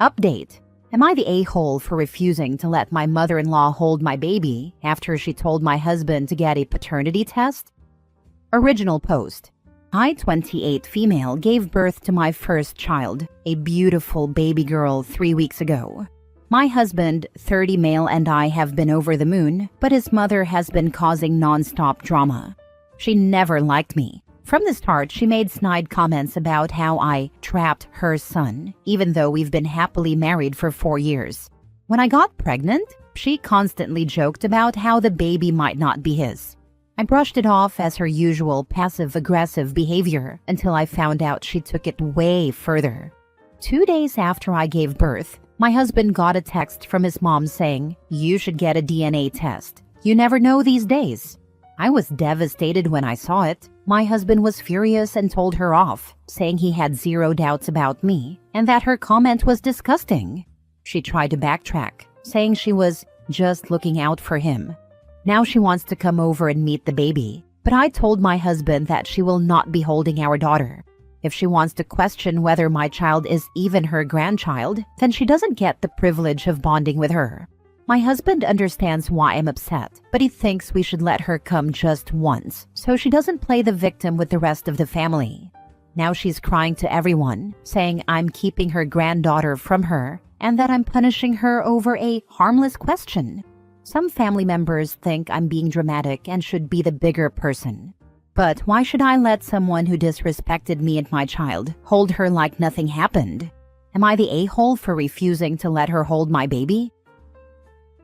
Update. Am I the a-hole for refusing to let my mother-in-law hold my baby after she told my husband to get a paternity test? Original post. I, 28 female, gave birth to my first child, a beautiful baby girl, 3 weeks ago. My husband, 30 male, and I have been over the moon, but his mother has been causing non-stop drama. She never liked me. From the start, she made snide comments about how I trapped her son, even though we've been happily married for 4 years. When I got pregnant, she constantly joked about how the baby might not be his. I brushed it off as her usual passive-aggressive behavior until I found out she took it way further. 2 days after I gave birth, my husband got a text from his mom saying, "You should get a DNA test. You never know these days." I was devastated when I saw it. My husband was furious and told her off, saying he had zero doubts about me and that her comment was disgusting. She tried to backtrack, saying she was just looking out for him. Now she wants to come over and meet the baby, but I told my husband that she will not be holding our daughter. If she wants to question whether my child is even her grandchild, then she doesn't get the privilege of bonding with her. My husband understands why I'm upset, but he thinks we should let her come just once, so she doesn't play the victim with the rest of the family. Now she's crying to everyone, saying I'm keeping her granddaughter from her and that I'm punishing her over a harmless question. Some family members think I'm being dramatic and should be the bigger person. But why should I let someone who disrespected me and my child hold her like nothing happened? Am I the a-hole for refusing to let her hold my baby?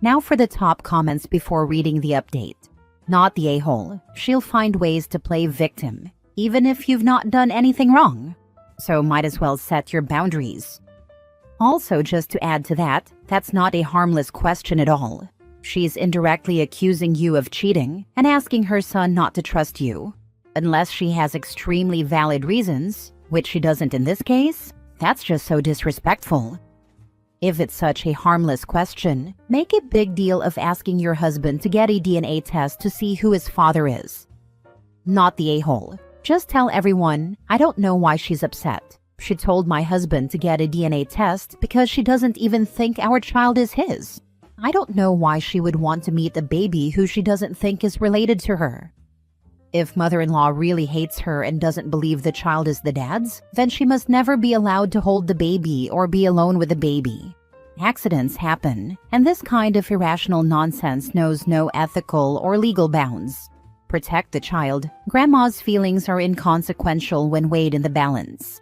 Now for the top comments before reading the update. Not the a-hole. She'll find ways to play victim, even if you've not done anything wrong. So might as well set your boundaries. Also, just to add to that, that's not a harmless question at all. She's indirectly accusing you of cheating and asking her son not to trust you. Unless she has extremely valid reasons, which she doesn't in this case, that's just so disrespectful. If it's such a harmless question, make a big deal of asking your husband to get a DNA test to see who his father is. Not the a-hole. Just tell everyone, I don't know why she's upset. She told my husband to get a DNA test because she doesn't even think our child is his. I don't know why she would want to meet a baby who she doesn't think is related to her. If mother-in-law really hates her and doesn't believe the child is the dad's, then she must never be allowed to hold the baby or be alone with the baby. Accidents happen, and this kind of irrational nonsense knows no ethical or legal bounds. Protect the child. Grandma's feelings are inconsequential when weighed in the balance.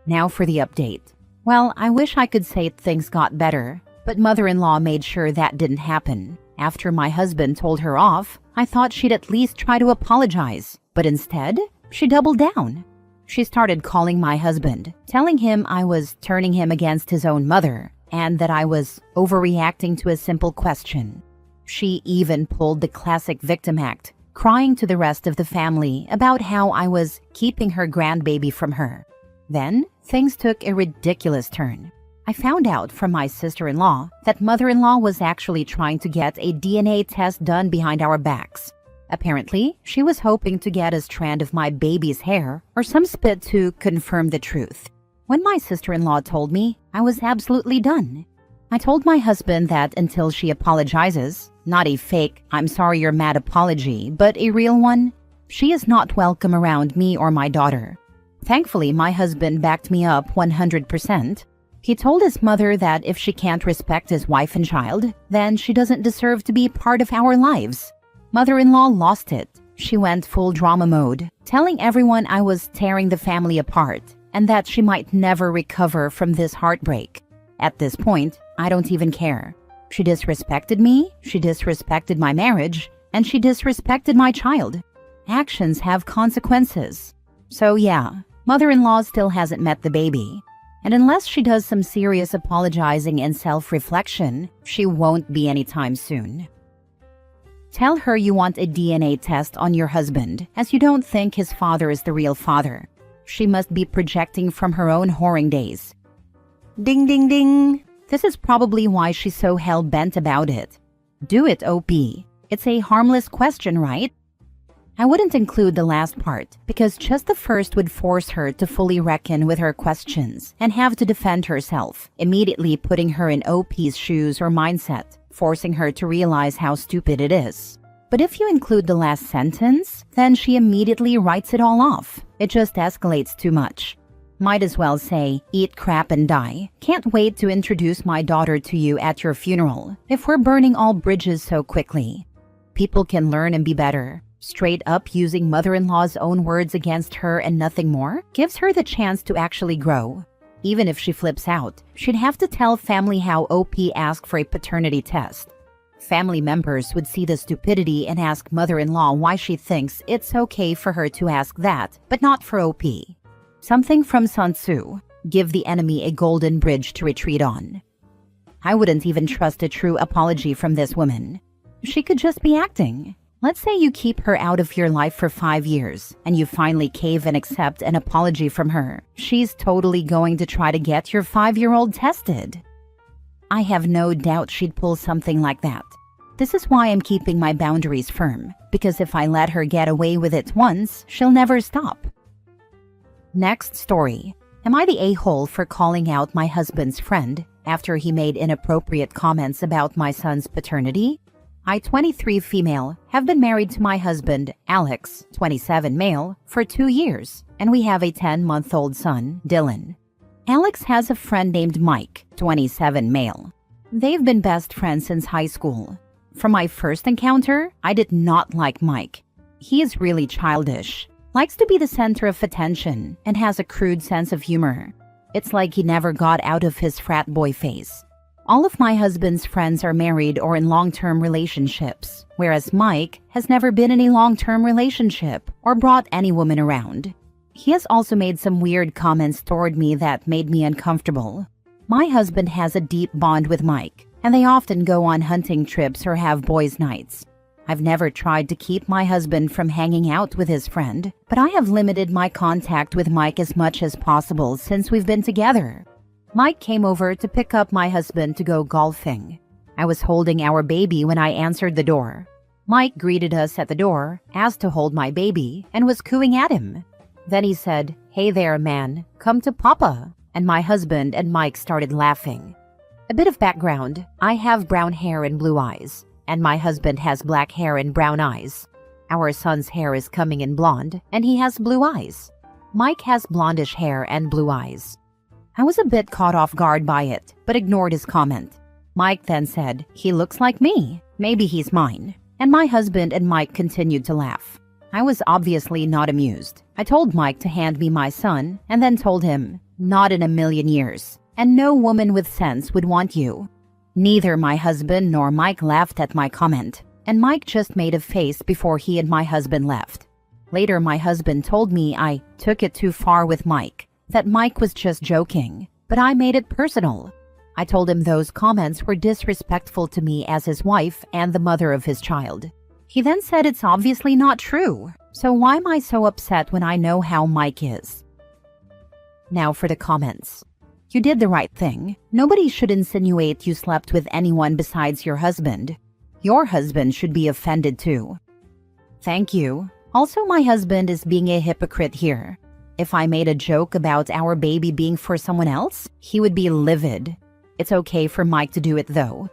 Now for the update. Well, I wish I could say things got better, but mother-in-law made sure that didn't happen. After my husband told her off, I thought she'd at least try to apologize, but instead, she doubled down. She started calling my husband, telling him I was turning him against his own mother, and that I was overreacting to a simple question. She even pulled the classic victim act, crying to the rest of the family about how I was keeping her grandbaby from her. Then, things took a ridiculous turn. I found out from my sister-in-law that mother-in-law was actually trying to get a DNA test done behind our backs. Apparently, she was hoping to get a strand of my baby's hair or some spit to confirm the truth. When my sister-in-law told me, I was absolutely done. I told my husband that until she apologizes, not a fake "I'm sorry you're mad" apology, but a real one, she is not welcome around me or my daughter. Thankfully, my husband backed me up 100%. He told his mother that if she can't respect his wife and child, then she doesn't deserve to be part of our lives. Mother-in-law lost it. She went full drama mode, telling everyone I was tearing the family apart and that she might never recover from this heartbreak. At this point, I don't even care. She disrespected me, she disrespected my marriage, and she disrespected my child. Actions have consequences. So yeah, mother-in-law still hasn't met the baby. And unless she does some serious apologizing and self-reflection, she won't be anytime soon. Tell her you want a DNA test on your husband, as you don't think his father is the real father. She must be projecting from her own whoring days. Ding ding ding! This is probably why she's so hell-bent about it. Do it, OP. It's a harmless question, right? I wouldn't include the last part because just the first would force her to fully reckon with her questions and have to defend herself, immediately putting her in OP's shoes or mindset, forcing her to realize how stupid it is. But if you include the last sentence, then she immediately writes it all off. It just escalates too much. Might as well say, eat crap and die. Can't wait to introduce my daughter to you at your funeral, if we're burning all bridges so quickly. People can learn and be better. Straight up using mother-in-law's own words against her and nothing more gives her the chance to actually grow. Even if she flips out, she'd have to tell family how OP asked for a paternity test. Family members would see the stupidity and ask mother-in-law why she thinks it's okay for her to ask that, but not for OP. Something from Sun Tzu, give the enemy a golden bridge to retreat on. I wouldn't even trust a true apology from this woman. She could just be acting. Let's say you keep her out of your life for 5 years, and you finally cave and accept an apology from her. She's totally going to try to get your 5-year-old tested. I have no doubt she'd pull something like that. This is why I'm keeping my boundaries firm, because if I let her get away with it once, she'll never stop. Next story. Am I the a-hole for calling out my husband's friend after he made inappropriate comments about my son's paternity? I, 23 female, have been married to my husband, Alex, 27 male, for 2 years, and we have a 10-month-old son, Dylan. Alex has a friend named Mike, 27 male. They've been best friends since high school. From my first encounter, I did not like Mike. He is really childish, likes to be the center of attention, and has a crude sense of humor. It's like he never got out of his frat boy phase. All of my husband's friends are married or in long-term relationships, whereas Mike has never been in a long-term relationship or brought any woman around. He has also made some weird comments toward me that made me uncomfortable. My husband has a deep bond with Mike, and they often go on hunting trips or have boys' nights. I've never tried to keep my husband from hanging out with his friend, but I have limited my contact with Mike as much as possible since we've been together. Mike came over to pick up my husband to go golfing. I was holding our baby when I answered the door. Mike greeted us at the door, asked to hold my baby, and was cooing at him. Then he said, "Hey there, man, come to Papa." And my husband and Mike started laughing. A bit of background, I have brown hair and blue eyes, and my husband has black hair and brown eyes. Our son's hair is coming in blonde, and he has blue eyes. Mike has blondish hair and blue eyes. I was a bit caught off guard by it, but ignored his comment. Mike then said, "He looks like me. Maybe he's mine." And my husband and Mike continued to laugh. I was obviously not amused. I told Mike to hand me my son, and then told him, "Not in a million years, and no woman with sense would want you." Neither my husband nor Mike laughed at my comment, and Mike just made a face before he and my husband left. Later, my husband told me I took it too far with Mike, that Mike was just joking, but I made it personal. I told him those comments were disrespectful to me as his wife and the mother of his child. He then said it's obviously not true, so why am I so upset when I know how Mike is? Now for the comments. You did the right thing. Nobody should insinuate you slept with anyone besides your husband. Your husband should be offended too. Thank you. Also, my husband is being a hypocrite here. If I made a joke about our baby being for someone else, he would be livid. It's okay for Mike to do it though.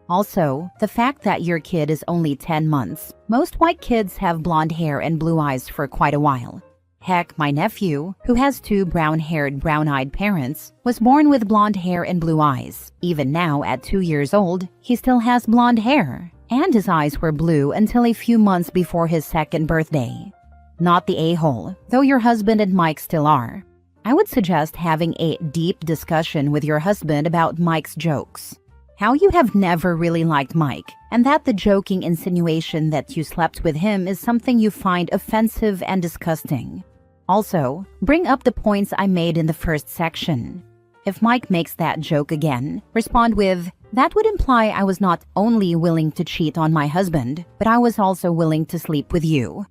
Also, the fact that your kid is only 10 months. Most white kids have blonde hair and blue eyes for quite a while. Heck, my nephew, who has 2 brown-haired, brown-eyed parents, was born with blonde hair and blue eyes. Even now, at 2 years old, he still has blonde hair, and his eyes were blue until a few months before his 2nd birthday. Not the a-hole, though your husband and Mike still are. I would suggest having a deep discussion with your husband about Mike's jokes. How you have never really liked Mike, and that the joking insinuation that you slept with him is something you find offensive and disgusting. Also, bring up the points I made in the first section. If Mike makes that joke again, respond with, "That would imply I was not only willing to cheat on my husband, but I was also willing to sleep with you."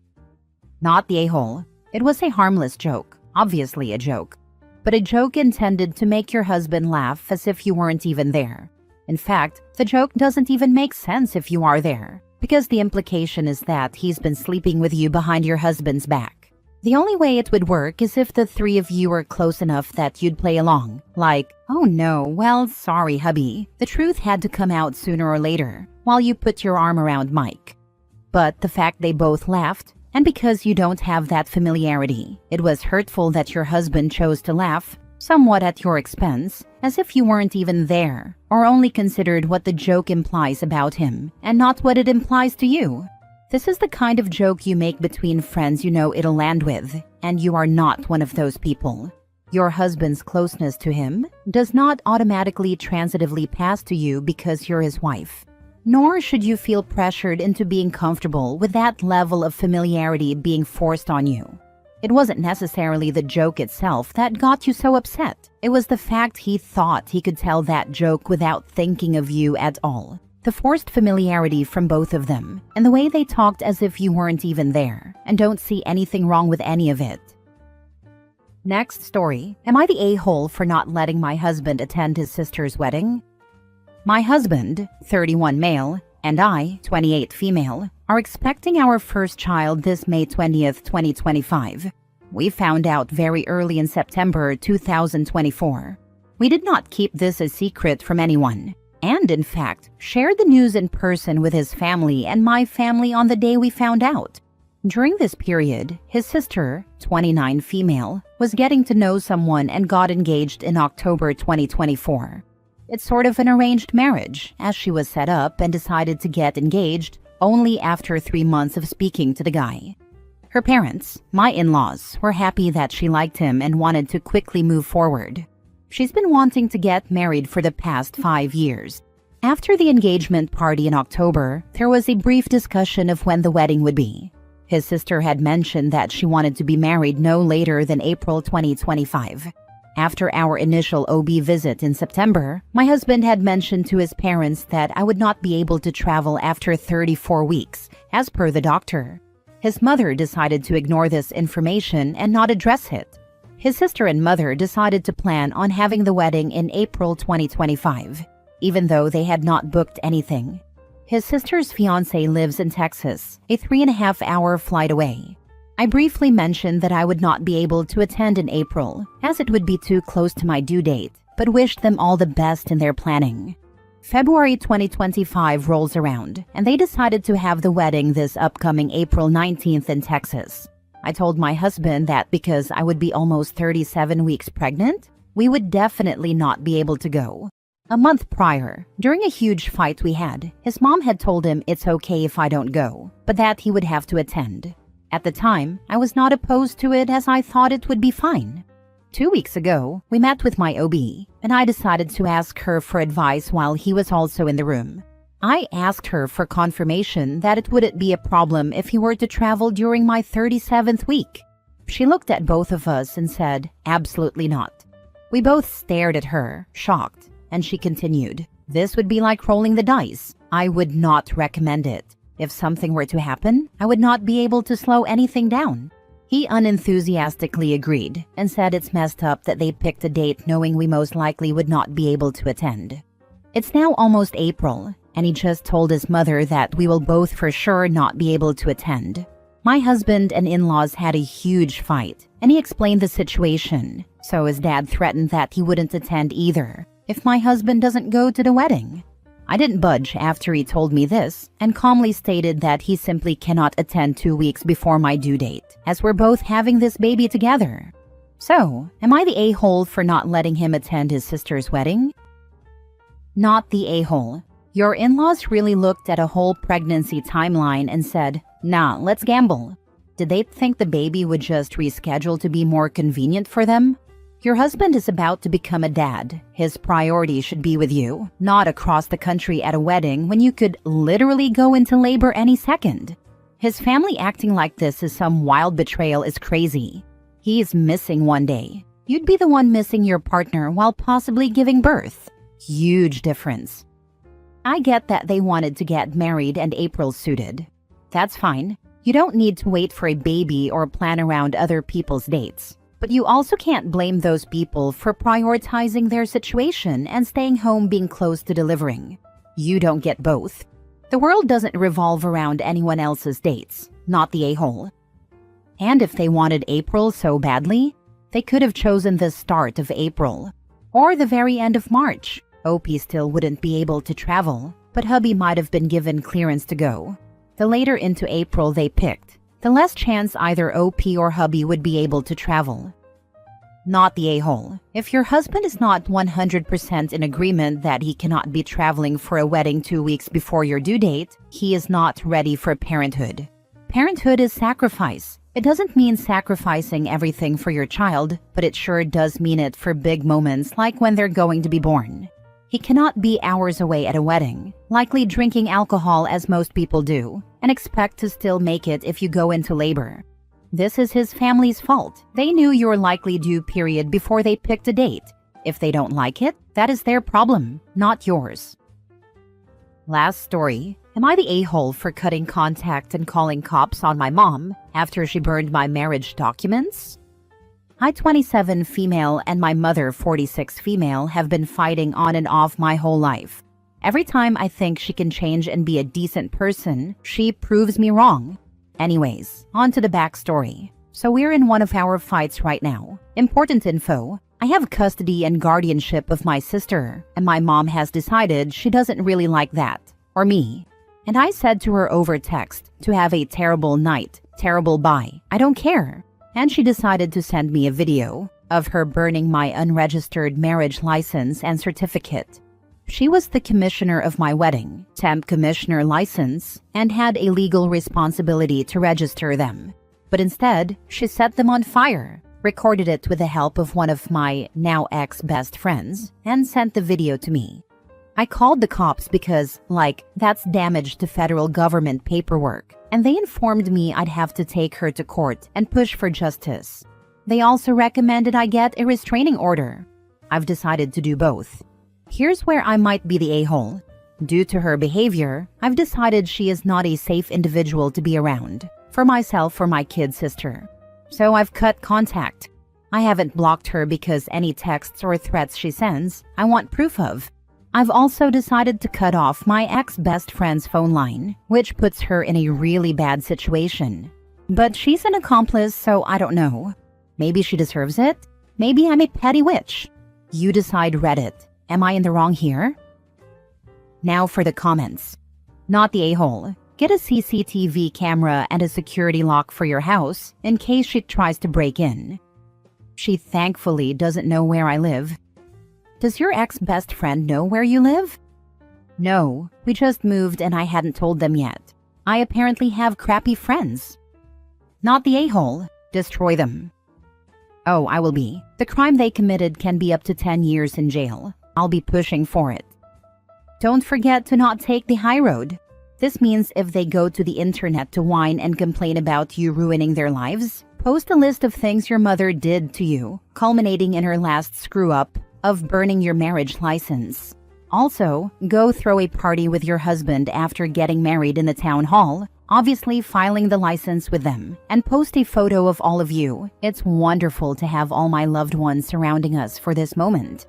Not the a-hole. It was a harmless joke, obviously a joke, but a joke intended to make your husband laugh as if you weren't even there. In fact, the joke doesn't even make sense if you are there. because the implication is that he's been sleeping with you behind your husband's back. The only way it would work is if the three of you are close enough that you'd play along. Like, oh no, well, sorry, hubby. The truth had to come out sooner or later, while you put your arm around Mike. But the fact they both laughed, and because you don't have that familiarity, it was hurtful that your husband chose to laugh, somewhat at your expense, as if you weren't even there, or only considered what the joke implies about him, and not what it implies to you. This is the kind of joke you make between friends you know it'll land with, and you are not one of those people. Your husband's closeness to him does not automatically transitively pass to you because you're his wife. Nor should you feel pressured into being comfortable with that level of familiarity being forced on you. It wasn't necessarily the joke itself that got you so upset. It was the fact he thought he could tell that joke without thinking of you at all. The forced familiarity from both of them, and the way they talked as if you weren't even there, and don't see anything wrong with any of it. Next story. Am I the a-hole for not letting my husband attend his sister's wedding? My husband, 31 male, and I, 28 female, are expecting our first child this May 20th, 2025. We found out very early in September 2024. We did not keep this a secret from anyone, and in fact, shared the news in person with his family and my family on the day we found out. During this period, his sister, 29 female, was getting to know someone and got engaged in October 2024. It's sort of an arranged marriage, as she was set up and decided to get engaged only after 3 months of speaking to the guy. Her parents, my in-laws, were happy that she liked him and wanted to quickly move forward. She's been wanting to get married for the past 5 years. After the engagement party in October, there was a brief discussion of when the wedding would be. His sister had mentioned that she wanted to be married no later than April 2025. After our initial OB visit in September, my husband had mentioned to his parents that I would not be able to travel after 34 weeks, as per the doctor. His mother decided to ignore this information and not address it. His sister and mother decided to plan on having the wedding in April 2025, even though they had not booked anything. His sister's fiancé lives in Texas, a 3.5-hour flight away. I briefly mentioned that I would not be able to attend in April, as it would be too close to my due date, but wished them all the best in their planning. February 2025 rolls around, and they decided to have the wedding this upcoming April 19th in Texas. I told my husband that because I would be almost 37 weeks pregnant, we would definitely not be able to go. A month prior, during a huge fight we had, his mom had told him it's okay if I don't go, but that he would have to attend. At the time, I was not opposed to it as I thought it would be fine. 2 weeks ago, we met with my OB, and I decided to ask her for advice while he was also in the room. I asked her for confirmation that it wouldn't be a problem if he were to travel during my 37th week. She looked at both of us and said, absolutely not. We both stared at her, shocked, and she continued, this would be like rolling the dice. I would not recommend it. If something were to happen, I would not be able to slow anything down. He unenthusiastically agreed and said it's messed up that they picked a date knowing we most likely would not be able to attend. It's now almost April, and he just told his mother that we will both for sure not be able to attend. My husband and in-laws had a huge fight, and he explained the situation, so his dad threatened that he wouldn't attend either if my husband doesn't go to the wedding. I didn't budge after he told me this and calmly stated that he simply cannot attend 2 weeks before my due date, as we're both having this baby together. So, am I the a-hole for not letting him attend his sister's wedding? Not the a-hole. Your in-laws really looked at a whole pregnancy timeline and said, nah, let's gamble. Did they think the baby would just reschedule to be more convenient for them? Your husband is about to become a dad. His priority should be with you, not across the country at a wedding when you could literally go into labor any second. His family acting like this is some wild betrayal is crazy. He's missing one day. You'd be the one missing your partner while possibly giving birth. Huge difference. I get that they wanted to get married and April suited. That's fine. You don't need to wait for a baby or plan around other people's dates. But you also can't blame those people for prioritizing their situation and staying home being close to delivering. You don't get both. The world doesn't revolve around anyone else's dates, not the a-hole. And if they wanted April so badly, they could have chosen the start of April or the very end of March. OP still wouldn't be able to travel, but hubby might have been given clearance to go. The later into April they picked, the less chance either OP or hubby would be able to travel. Not the a-hole. If your husband is not 100% in agreement that he cannot be traveling for a wedding 2 weeks before your due date, he is not ready for parenthood. Parenthood is sacrifice. It doesn't mean sacrificing everything for your child, but it sure does mean it for big moments like when they're going to be born. He cannot be hours away at a wedding, likely drinking alcohol as most people do, and expect to still make it if you go into labor. This is his family's fault. They knew your likely due period before they picked a date. If they don't like it, that is their problem, not yours. Last story. Am I the a-hole for cutting contact and calling cops on my mom after she burned my marriage documents? I, 27 female, and my mother, 46 female, have been fighting on and off my whole life. Every time I think she can change and be a decent person, she proves me wrong. Anyways, on to the backstory. So we're in one of our fights right now. Important info. I have custody and guardianship of my sister, and my mom has decided she doesn't really like that, or me. And I said to her over text to have a terrible night, terrible bye, I don't care. And she decided to send me a video of her burning my unregistered marriage license and certificate. She was the commissioner of my wedding, temp commissioner license, and had a legal responsibility to register them. But instead, she set them on fire, recorded it with the help of one of my now ex-best friends, and sent the video to me. I called the cops because, that's damage to federal government paperwork, and they informed me I'd have to take her to court and push for justice. They also recommended I get a restraining order. I've decided to do both. Here's where I might be the a-hole. Due to her behavior, I've decided she is not a safe individual to be around, for myself or my kid sister. So I've cut contact. I haven't blocked her because any texts or threats she sends, I want proof of. I've also decided to cut off my ex-best friend's phone line, which puts her in a really bad situation. But she's an accomplice, so I don't know. Maybe she deserves it. Maybe I'm a petty witch. You decide, Reddit. Am I in the wrong here? Now for the comments. Not the a-hole. Get a CCTV camera and a security lock for your house in case she tries to break in. She thankfully doesn't know where I live. Does your ex-best friend know where you live? No, we just moved and I hadn't told them yet. I apparently have crappy friends. Not the a-hole. Destroy them. Oh, I will be. The crime they committed can be up to 10 years in jail. I'll be pushing for it. Don't forget to not take the high road. This means if they go to the internet to whine and complain about you ruining their lives, post a list of things your mother did to you, culminating in her last screw-up of burning your marriage license. Also, go throw a party with your husband after getting married in the town hall, obviously filing the license with them, and post a photo of all of you. It's wonderful to have all my loved ones surrounding us for this moment.